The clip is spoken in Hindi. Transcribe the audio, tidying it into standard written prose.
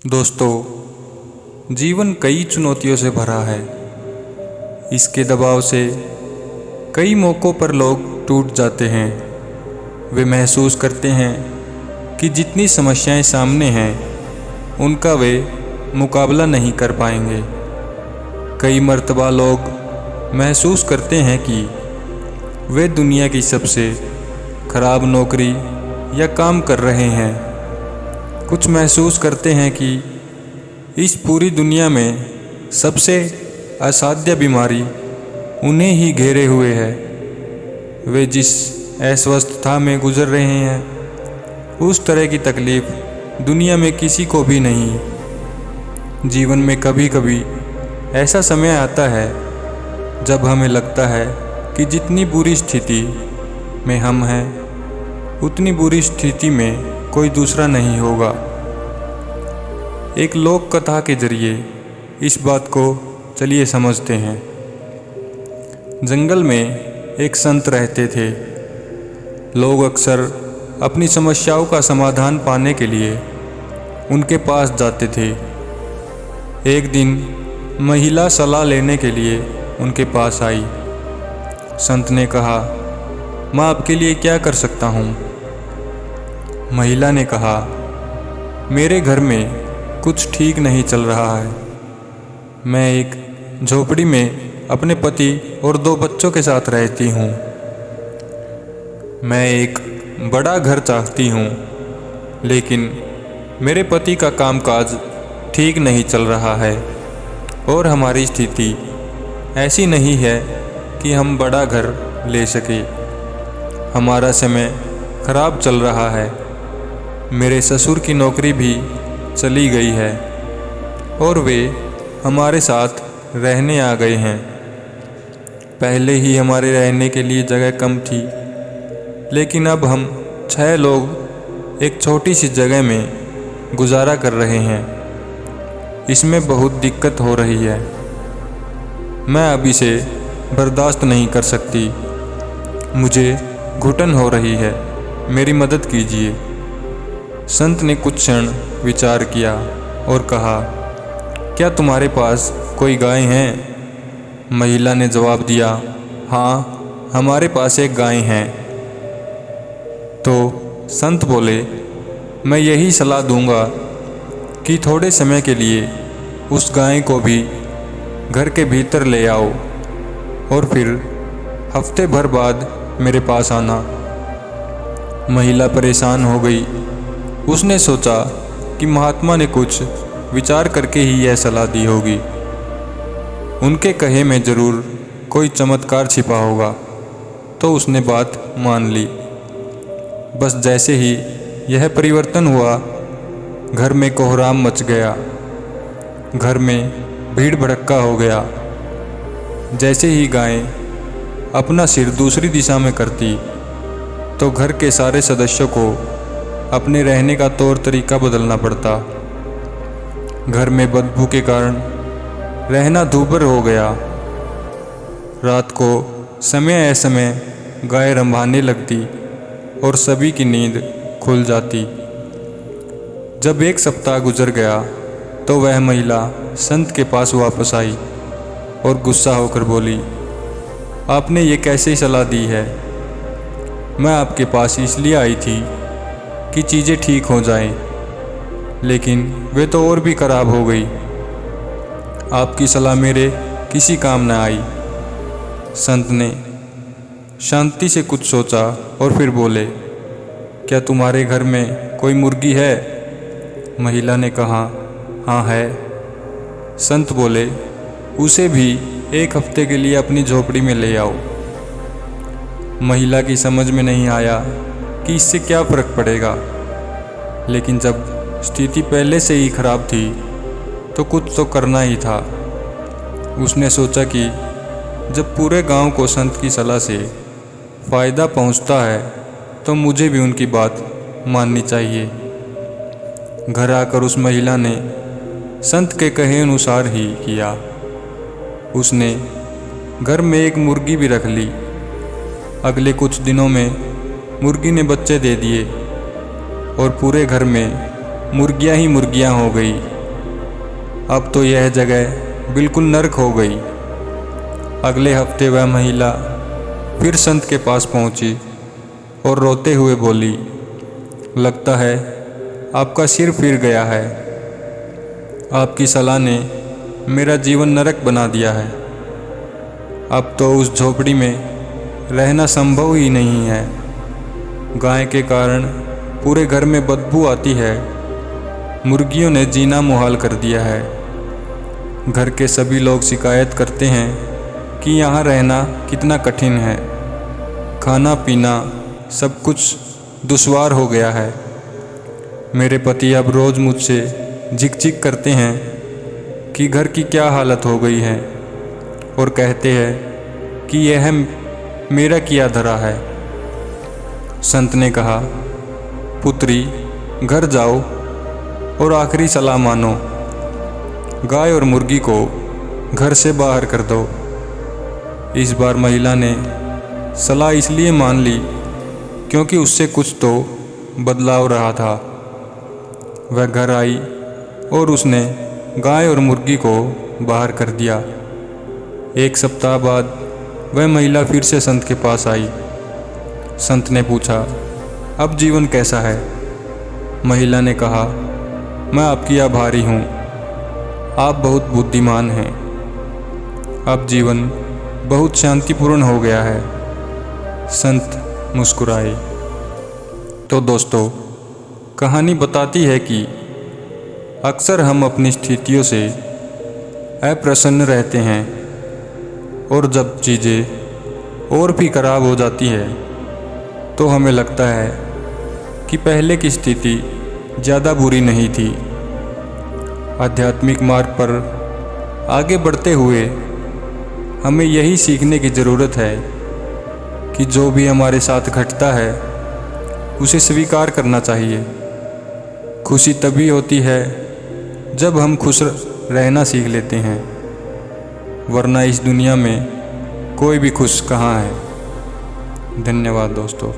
दोस्तों, जीवन कई चुनौतियों से भरा है। इसके दबाव से कई मौक़ों पर लोग टूट जाते हैं। वे महसूस करते हैं कि जितनी समस्याएं सामने हैं उनका वे मुकाबला नहीं कर पाएंगे। कई मर्तबा लोग महसूस करते हैं कि वे दुनिया की सबसे ख़राब नौकरी या काम कर रहे हैं। कुछ महसूस करते हैं कि इस पूरी दुनिया में सबसे असाध्य बीमारी उन्हें ही घेरे हुए है। वे जिस अस्वस्थता में गुजर रहे हैं उस तरह की तकलीफ़ दुनिया में किसी को भी नहीं। जीवन में कभी कभी ऐसा समय आता है जब हमें लगता है कि जितनी बुरी स्थिति में हम हैं उतनी बुरी स्थिति में कोई दूसरा नहीं होगा। एक लोक कथा के जरिए इस बात को चलिए समझते हैं। जंगल में एक संत रहते थे। लोग अक्सर अपनी समस्याओं का समाधान पाने के लिए उनके पास जाते थे। एक दिन महिला सलाह लेने के लिए उनके पास आई। संत ने कहा, मैं आपके लिए क्या कर सकता हूँ? महिला ने कहा, मेरे घर में कुछ ठीक नहीं चल रहा है। मैं एक झोपड़ी में अपने पति और 2 बच्चों के साथ रहती हूँ। मैं एक बड़ा घर चाहती हूँ, लेकिन मेरे पति का कामकाज ठीक नहीं चल रहा है और हमारी स्थिति ऐसी नहीं है कि हम बड़ा घर ले सके। हमारा समय खराब चल रहा है। मेरे ससुर की नौकरी भी चली गई है और वे हमारे साथ रहने आ गए हैं। पहले ही हमारे रहने के लिए जगह कम थी, लेकिन अब हम 6 लोग एक छोटी सी जगह में गुजारा कर रहे हैं। इसमें बहुत दिक्कत हो रही है। मैं अब इसे बर्दाश्त नहीं कर सकती। मुझे घुटन हो रही है। मेरी मदद कीजिए। संत ने कुछ क्षण विचार किया और कहा, क्या तुम्हारे पास कोई गाय हैं? महिला ने जवाब दिया, हाँ, हमारे पास एक गाय है। तो संत बोले, मैं यही सलाह दूंगा कि थोड़े समय के लिए उस गाय को भी घर के भीतर ले आओ और फिर हफ्ते भर बाद मेरे पास आना। महिला परेशान हो गई। उसने सोचा कि महात्मा ने कुछ विचार करके ही यह सलाह दी होगी। उनके कहे में ज़रूर कोई चमत्कार छिपा होगा, तो उसने बात मान ली। बस जैसे ही यह परिवर्तन हुआ, घर में कोहराम मच गया। घर में भीड़ भड़क्का हो गया। जैसे ही गाय अपना सिर दूसरी दिशा में करती, तो घर के सारे सदस्यों को अपने रहने का तौर तरीका बदलना पड़ता। घर में बदबू के कारण रहना दूभर हो गया। रात को समय असमय गाय रंभाने लगती और सभी की नींद खुल जाती। जब 1 सप्ताह गुजर गया तो वह महिला संत के पास वापस आई और गुस्सा होकर बोली, आपने ये कैसे सलाह दी है? मैं आपके पास इसलिए आई थी कि चीज़ें ठीक हो जाएं, लेकिन वे तो और भी खराब हो गई। आपकी सलाह मेरे किसी काम न आई। संत ने शांति से कुछ सोचा और फिर बोले, क्या तुम्हारे घर में कोई मुर्गी है? महिला ने कहा, हाँ है। संत बोले, उसे भी 1 हफ्ते के लिए अपनी झोपड़ी में ले आओ। महिला की समझ में नहीं आया कि इससे क्या फ़र्क पड़ेगा, लेकिन जब स्थिति पहले से ही खराब थी तो कुछ तो करना ही था। उसने सोचा कि जब पूरे गांव को संत की सलाह से फ़ायदा पहुंचता है तो मुझे भी उनकी बात माननी चाहिए। घर आकर उस महिला ने संत के कहे अनुसार ही किया। उसने घर में एक मुर्गी भी रख ली। अगले कुछ दिनों में मुर्गी ने बच्चे दे दिए और पूरे घर में मुर्गियां ही मुर्गियां हो गई। अब तो यह जगह बिल्कुल नर्क हो गई। अगले हफ्ते वह महिला फिर संत के पास पहुंची और रोते हुए बोली, लगता है आपका सिर फिर गया है। आपकी सलाह ने मेरा जीवन नरक बना दिया है। अब तो उस झोपड़ी में रहना संभव ही नहीं है। गाय के कारण पूरे घर में बदबू आती है। मुर्गियों ने जीना मुहाल कर दिया है। घर के सभी लोग शिकायत करते हैं कि यहाँ रहना कितना कठिन है। खाना पीना सब कुछ दुश्वार हो गया है। मेरे पति अब रोज़ मुझसे झिक-झिक करते हैं कि घर की क्या हालत हो गई है और कहते हैं कि यह मेरा किया धरा है। संत ने कहा, पुत्री घर जाओ और आखिरी सलाह मानो। गाय और मुर्गी को घर से बाहर कर दो। इस बार महिला ने सलाह इसलिए मान ली क्योंकि उससे कुछ तो बदलाव रहा था। वह घर आई और उसने गाय और मुर्गी को बाहर कर दिया। 1 सप्ताह बाद वह महिला फिर से संत के पास आई। संत ने पूछा, अब जीवन कैसा है? महिला ने कहा, मैं आपकी आभारी हूँ। आप बहुत बुद्धिमान हैं। अब जीवन बहुत शांतिपूर्ण हो गया है। संत मुस्कुराए। तो दोस्तों, कहानी बताती है कि अक्सर हम अपनी स्थितियों से अप्रसन्न रहते हैं और जब चीज़ें और भी खराब हो जाती है तो हमें लगता है कि पहले की स्थिति ज़्यादा बुरी नहीं थी। आध्यात्मिक मार्ग पर आगे बढ़ते हुए हमें यही सीखने की ज़रूरत है कि जो भी हमारे साथ घटता है उसे स्वीकार करना चाहिए। खुशी तभी होती है जब हम खुश रहना सीख लेते हैं, वरना इस दुनिया में कोई भी खुश कहाँ है। धन्यवाद दोस्तों।